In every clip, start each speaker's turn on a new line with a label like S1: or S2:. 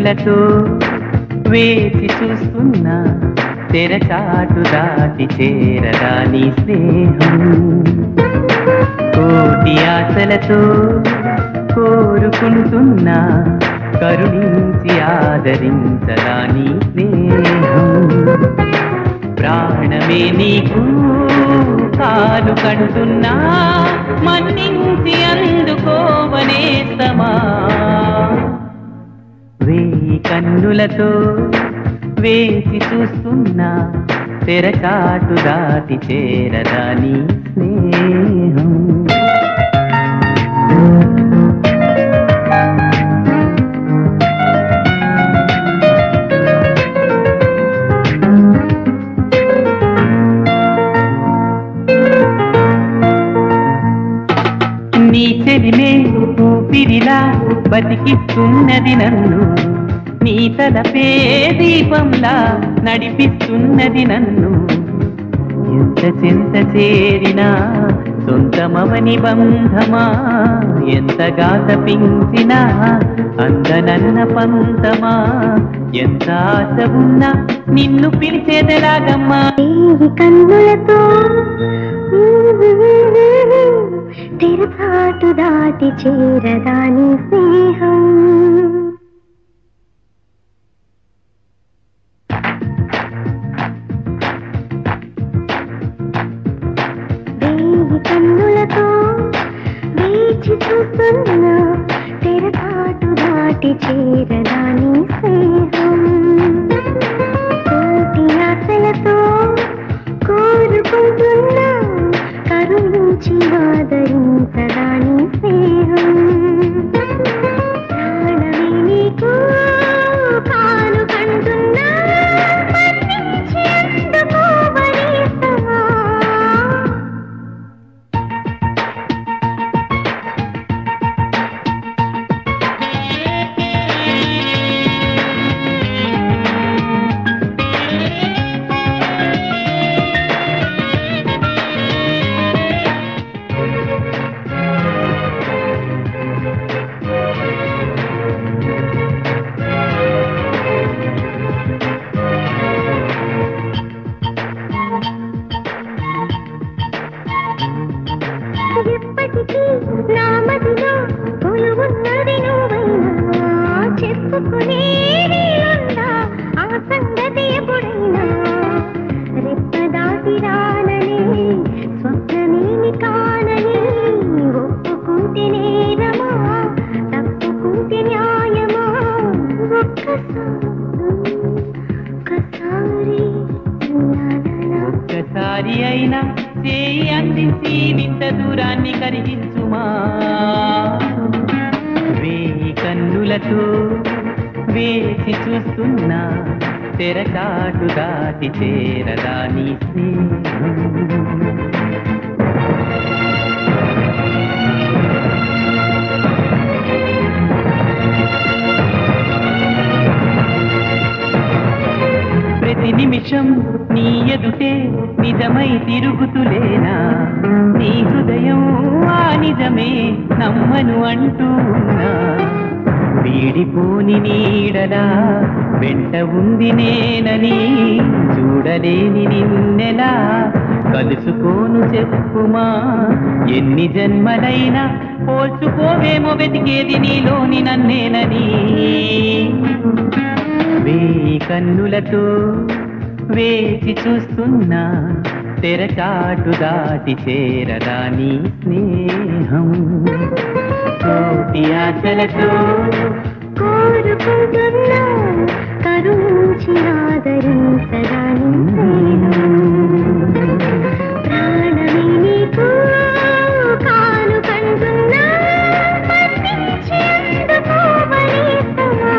S1: కన్నులతో వేచి చూస్తున్నా తెరచాటు దాటి చేరదా నీ స్నేహం. కోటి ఆశలతో కోరుకుంటున్నా కరుణించి ఆదరించదా నీ స్నేహం. ప్రాణమే నీకు కాలు కంటున్నా మన్నించి అందుకోవనేస్తమా. వేయి కన్నులతో వేచి చూస్తున్నా తెరచాటు దాటి చేరదా నీ స్నేహం. నీ చెలిమే ఊపిరిలా బతికిస్తున్నది నన్ను, నీ తలపే దీపంలా నడిపిస్తున్నది నన్ను. ఎంత చెంత చేరినా సొంతమవని బంధమా, ఎంతగా తపించినా అందనన్న పంతమా. ఎంత ఆశ ఉన్నా నిన్ను పిలిచేదెలాగమ్మా.
S2: కన్నులతో తెరచాటు దాటి చేరదా నీ స్నేహం. వేయి కన్నులతో వేచి చూస్తున్నా తెరచాటు దాటి చేరదా నీ స్నేహం. కోటి ఆశలతో కోరుకుంటున్నా కరుణించి ఆదరించదా నీ స్నేహం. ప్రాణమే నీకు కాలు కంటున్నా మన్నించి అందుకోవనేస్తమా. ఎప్పటికీ నా మదిలో కొలువున్నది నువ్వైనా, చెప్పుకునేది ఉందా ఆ సంగతి ఎప్పుడైనా. రెప్ప దాటి రానని స్వప్నమేమి కానని ఒప్పుకుంటే నేరమా తప్పుకుంటే న్యాయమా.
S1: ఒక్కసారి అయినా చేయి అందించి వింత దూరాన్ని కరిగించుమా. వేయి కన్నులతో వేచి చూస్తున్నా తెరచాటు దాటి చేరదా నీ స్నేహం. ప్రతి నిమిషం నీ ఎదుటే నిజమై తిరుగుతులేనా, నీ హృదయం ఆ నిజమే నమ్మను అంటూనా. వీడిపోని నీడలా వెంట ఉంది నేనని చూడలేని నిన్నెలా కలుసుకోను చెప్పుమా. ఎన్ని జన్మలైనా పోల్చుకోవేమో వెతికేది నీలోని నన్నేనని. వేయి కన్నులతో వేచి చూస్తున్నా తెరచాటు దాటి చేరదా నీ స్నేహం. కోటి ఆశలతో
S2: కోరుకుంటున్నా కరుణించి ఆదరించదా నీ స్నేహం. ప్రాణమే నీకు కాలు కంటున్నా మన్నించి అందుకోవనేస్తమా.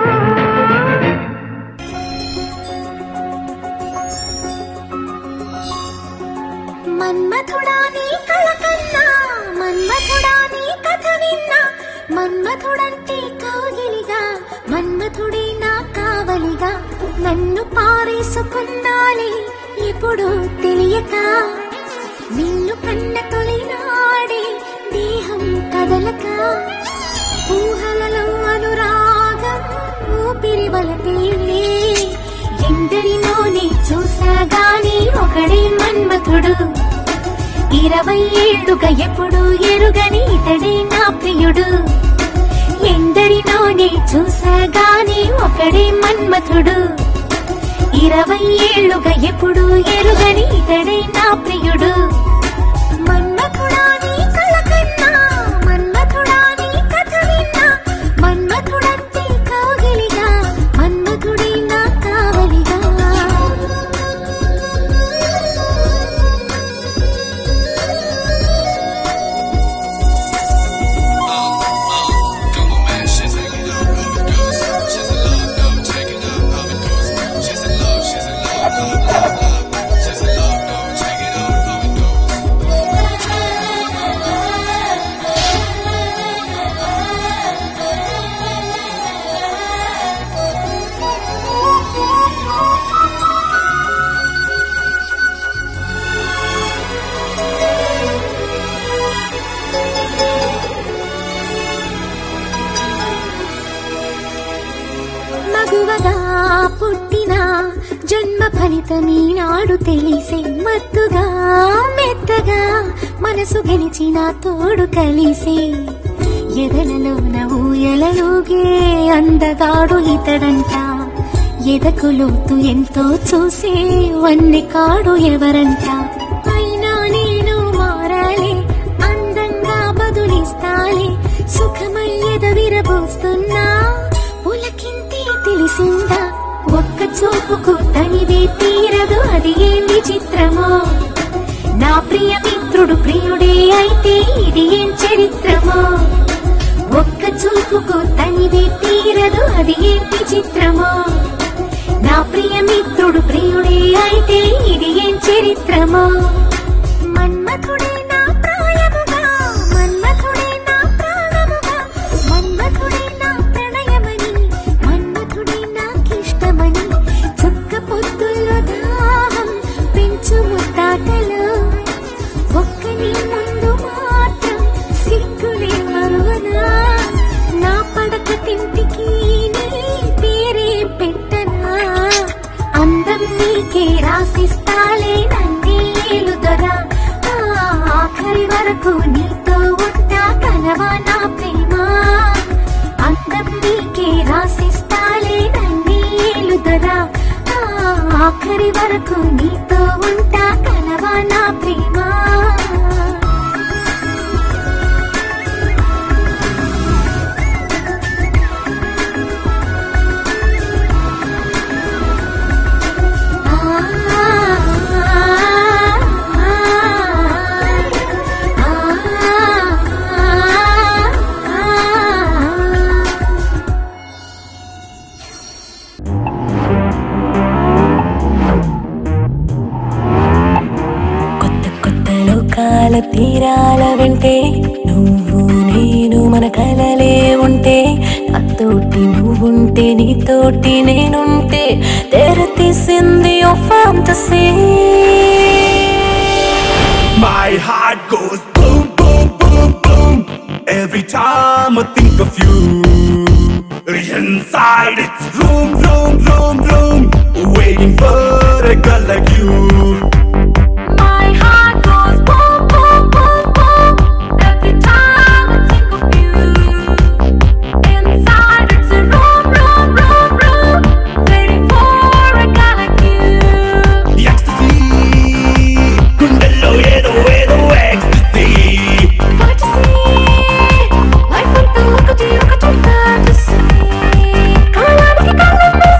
S2: మన్మథుడా నీ కళ కన్నా మన్మథుడా నీ కథ విన్నా. మన్మథుడంటే కౌగిలిగా మన్మథుడే నా కావలిగా నన్ను పారేసుకున్నాలే ఇప్పుడు తెలియక. నిన్ను కన్న తొలినాడే దేహం కదలక ఊహలలో అనురాగం ఊపిరి వలపే ఎందరిలోనే చూసాగాని ఒకడే మన్మథుడు 20 ఏళ్లుగా ఎప్పుడు ఎరుగని ఇతడే నా ప్రియుడు ఎందరిలోనే చూసాగాని ఒకడే మన్మథుడు 20 ఏళ్లుగా ఎప్పుడు ఎరుగని ఇతడే నా ప్రియుడు మన్మథుడా నీ కల కన్నా మన్మథుడా నీ కథ విన్నా మన్మథుడంటే కౌగిలిగా మన్మథుడే నా కావలిగా మగువగా పుట్టిన జన్మ ఫలితమీనాడు తెలిసే మత్తుగా మెత్తగా మనసు గెలిచిన తోడు కలిసే ఎదలలోన ఊయలలోగే అందగాడు ఇతడంట ఎదకు లోతు ఎంతో చూసే వన్నె కాడు ఎవరంట అయినా నేను మారాలి అందంగా బదులిస్తాలే సుఖమై ఎదవిరబోస్తున్నా ఉలకింతే తెలిసిందా ఒక్క చూపుకు తనివే తీరదు అది ఏం విచిత్రమో నా ప్రియ మిత్రుడు ప్రియుడే అయితే ఇది ఏం చరిత్రమో ఒక్క చూపుకు తనివే తీరదు అది ఏం విచిత్రమో నా ప్రియ మిత్రుడు ప్రియుడే అయితే ఇది ఏం చరిత్రమో మన్మథుడే నా ప్రాయముగా మన్మథుడే నా ప్రాణముగా మన్మథుడే నా ప్రణయమని మన్మథుడే నాకిష్టమని చుక్క పొద్దుల్లో దాహం పెంచు ముద్దాటలో ఒక్క నీ ముందు మాత్రం సిగ్గులే మరువనా నా పడక తింటికి నీ పేరే పెట్టనా అందం నీకే రాసిస్తాలే నన్నే ఏలుదరా ఆఖరి వరకు నీతో ఉంటా కలవా నా ప్రేమ అందం నీకే రాసిస్తాలే నన్నే ఏలుదరా ఆఖరి వరకు నీతో ఉంటా కలవా నా ప్రేమ తీరాల వెంటే నువ్వు నేను మన కలలే ఉంటే నాతోటి నువ్వుంటే నీతోటి నేనుంటే తెరతీసింది ఓ fantasy
S3: My heart goes boom boom boom boom every time I think of you inside it's room room room room waiting for a girl like you
S2: My heart goes boom boom boom boom every time I think of you inside it's a room room room room waiting for a guy like you
S3: ecstasy gundello edo edo ecstasy
S2: life unto ఒకటి fantasy కాలానికి కాలమే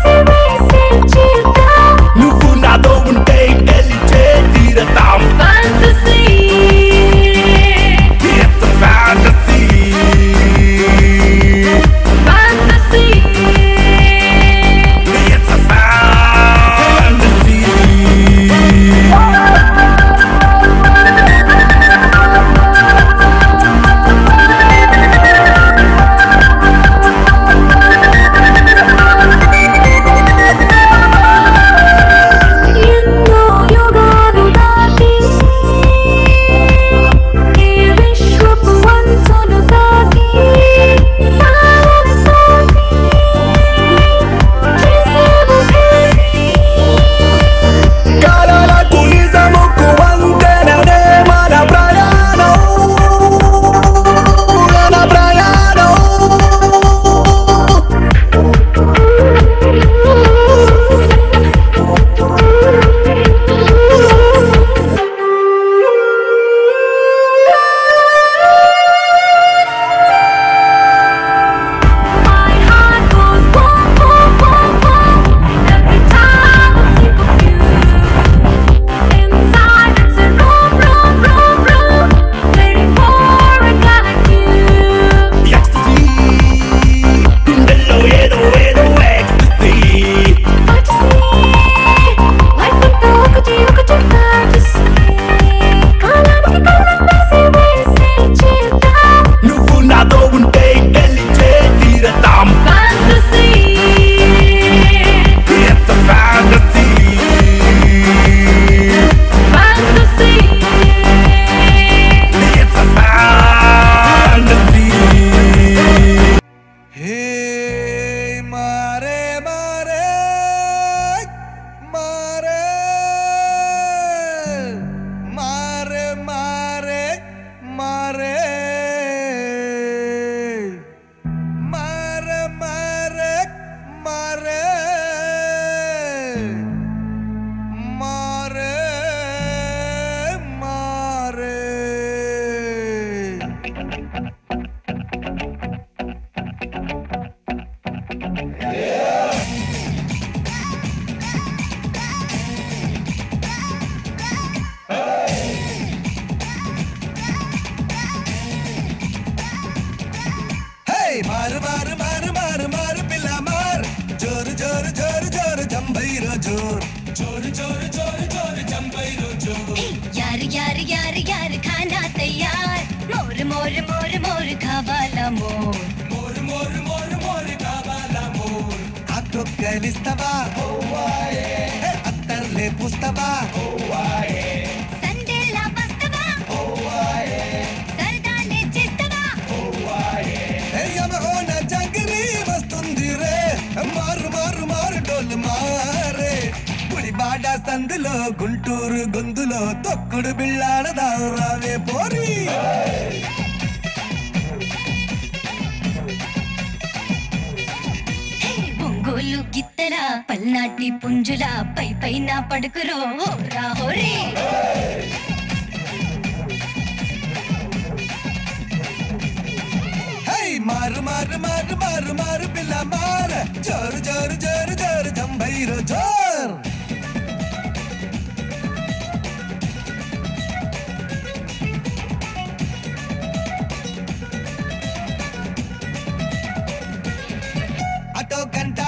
S4: मारे मारे मार मार मार मार मार पिला मार जोर जोर जोर जोर जंभैरो जोर जोर जोर जोर जोर जंभैरो जोर
S2: यार यार यार यार खाना तैयार मोर मोर मोर मोर खावाला मोर
S4: मोर मोर मोर मोर कावाला मोर हातो కలిస్తవా ఓవాయే అత్తర్లే పుస్తవా ఓవాయే
S2: సందేలా బస్తవా
S4: ఓవాయే
S2: సరదానే చేస్తవా
S4: ఓవాయే యమహోన జంగిరి వస్తుంది రే మారు మారు మారు డోలు మారే గుడిబాడ సందులో గుంటూరు గొంతులో తొక్కుడు బిళ్ళాడదాం రావే పోరి
S2: ఒంగోలు గిత్తల పల్నాటి పుంజుల పై పైన పడుకురో హోరా హోరే
S4: मार मार मार मार मार पिला मार जोर जोर जोर जोर जंभैरो जोर అటో గంట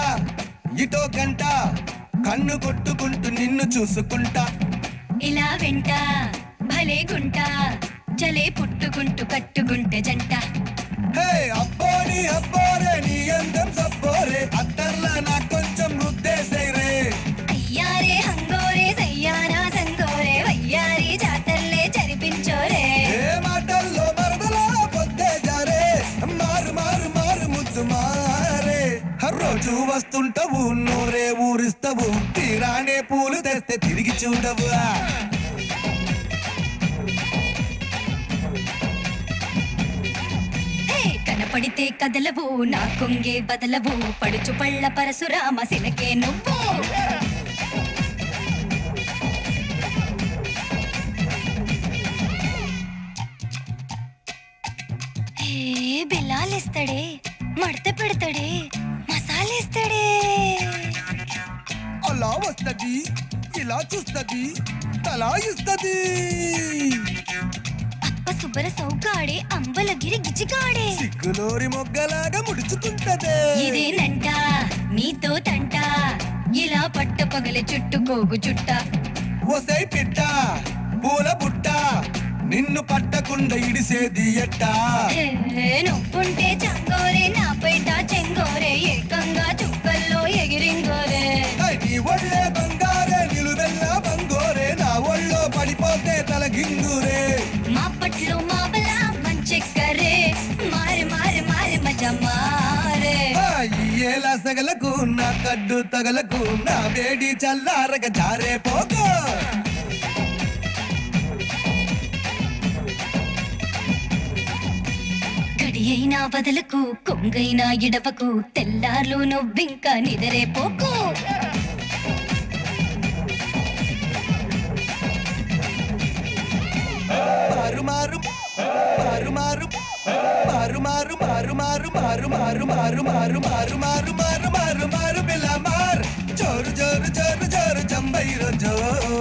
S4: ఇటో గంట కన్ను కొట్టుకుంటూ నిన్ను చూసుకుంటా
S2: ఇలా వెంట భలే గుంట చలే పుట్టుకుంటూ కట్టుకుంటే జంట
S4: హే అబ్బోని అబ్బోరే నీ అందం సబ్బోరే అత్తర్లా నా కొంచెం ముద్దేసేరే
S2: అయ్యారే హంగోరే సయ్యానా సంగోరే వయ్యారి జాతర్లే చరిపించోరే
S4: ఏ మాటల్లో మరదలా పొద్దే జారే మారు మారు మారు ముద్దు మారే రోజు వస్తుంటావు నోరే ఊరిస్తావు తీరానే పూలు తెస్తే తిరిగి చూడవు
S2: కనపడితే కదలవు నా కొంగే బదలవు పడుచు పళ్ళ పరశురామ సినకే నువ్వు బెల్లాలిస్తాడే మడత పెడతాడే మసాలేస్తాడే
S4: అలా వస్తది ఇలా చూస్తది తలా ఇస్తది
S2: అప్ప సుబ్బర సౌగాడే అంబలగిరి గిజిగాడే
S4: సిగ్గులోరి మొగ్గలాగా ముడుచుకుంటదే
S2: ఇదేనంట నీతో తంట ఇలా పట్ట పగల చుట్టుకోగు చుట్ట
S4: ఒసై పిట్ట పూల బుట్ట నిన్ను పట్టకుండా ఇడిసేది ఎట్టా
S2: నొప్పుంటే చంగోరే నా పేట చెంగోరే ఏకంగా చుక్కల్లో ఎగిరింగోరే
S4: నీ ఒళ్ళే బంగారే నిలువెల్లా బంగోరే నా ఒళ్ళో పడిపోతే తలగింగురే
S2: మా పట్లు మాబల మంచెక్కరే మారి మారి మారి మజ మారే
S4: ఏలా సగలకు నా కడ్డు తగలకు నా వేడి చల్లారగ జారే పోకో
S2: గడి అయినా బదలకు కొంగైనా ఇడవకు తెల్లార్లు నువ్వింకా నిదరే పోకు
S4: మారు మారు మారు మారు మారు మారు మారు మారు మారు మారు మారు మారు మారు మారు మారు మారు మారు పిల్ల మార్ జోరు జోరు జోరు జోరు జంభైరో జోరు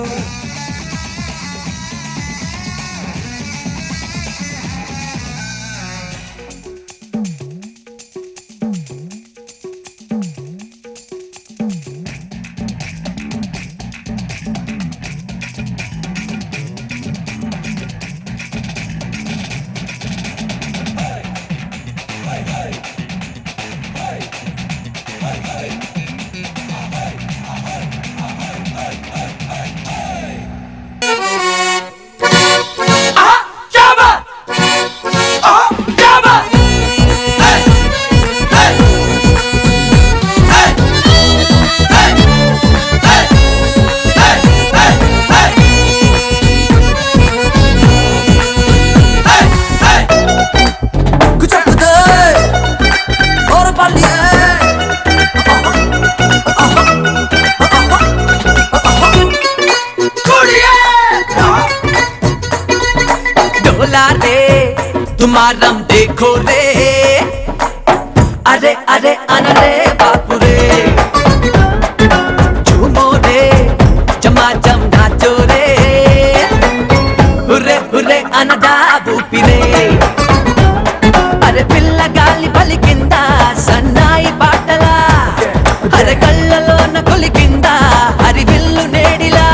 S5: దుమారం देखो रे अरे अरे अनरे बापू रे झूमो रे जमाजम नाचो रे हुर्रे हुर्रे అనడా ఊపిరే అరే పిల్ల గాలి పలికిందా సన్నాయి పాటలా అరే కళ్ళలోన కొలికిందా హరి విల్లు నేడిలా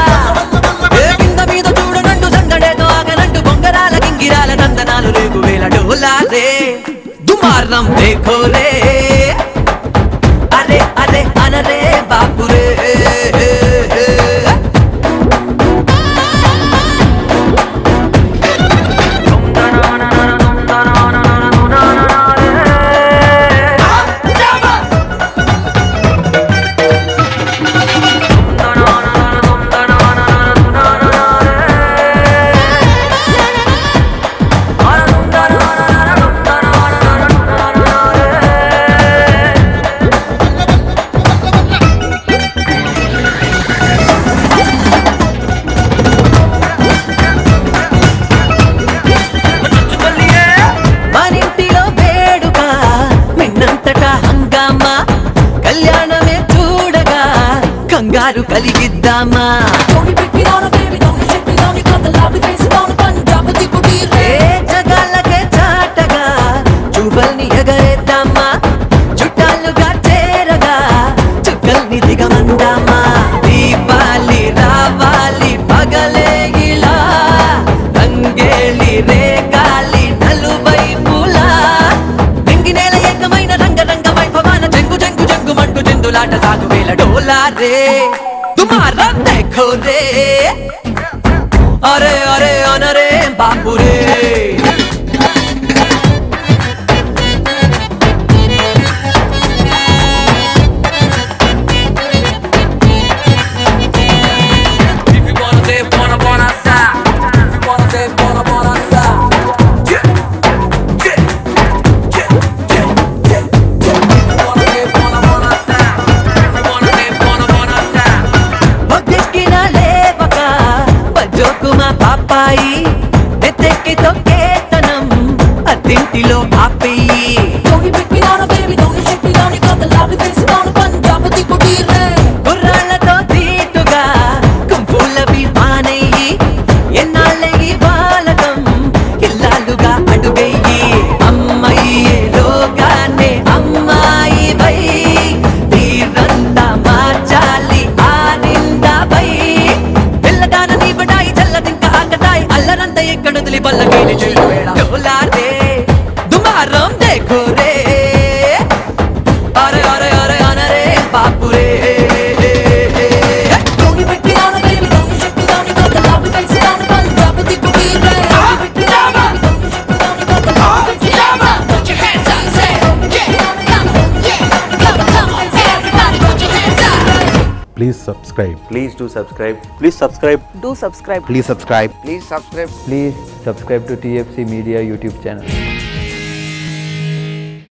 S5: ఏ కింద మీద చూడనంటూ సందడేతో ఆగనంటూ బొంగరాల గింగిరాల నందనాలు రేగు వేల డోలా రే దుమారం देखो रे अरे अरे అనరే బాపు రే కంగారు కలిగిద్దామా జగాలకే చాటగా చూపల్ని ఎగరేద్దామా చుట్టాలుగా చేరగా చుక్కల్ని దిగమందామా దీపాలి రావాలి పగలే ఇలా రంగేలి రేగాలి నలువైపులా దింగినేల ఏకమైన రంగరంగ వైభవాన జంగు జంగు జంగు మంటూ చిందులాట సాగు వేల డోలా రే దుమారం देखो रे अरे अरे अनरे बापू रे పాపాయి నెత్తెక్కి తొక్కేతనం అతింటిలో ఆపేయి గుర్రాలతో తీటుగా కుంపులవి మానయ్యి ఎన్నాళ్ళయి బాలకం ఇల్లాలుగా అడుగయ్యి అమ్మయ్యే లోగానే అమ్మాయి వై తీరంతా మార్చాలి ఆనిందావై పిల్లదాన నీ బడాయి చల్లదింక ఆకతాయి అల్లరంత ఎక్కడొదిలి బల్లకేలి చెల్లువేళ డోలా రే దుమారం देखो रे अरे अरे अरे అనరే బాపు రే
S6: Please subscribe.
S7: Please do subscribe. Please subscribe.
S8: Do subscribe.
S6: Please subscribe.
S7: Please subscribe.
S1: Please subscribe to TFC Media YouTube channel.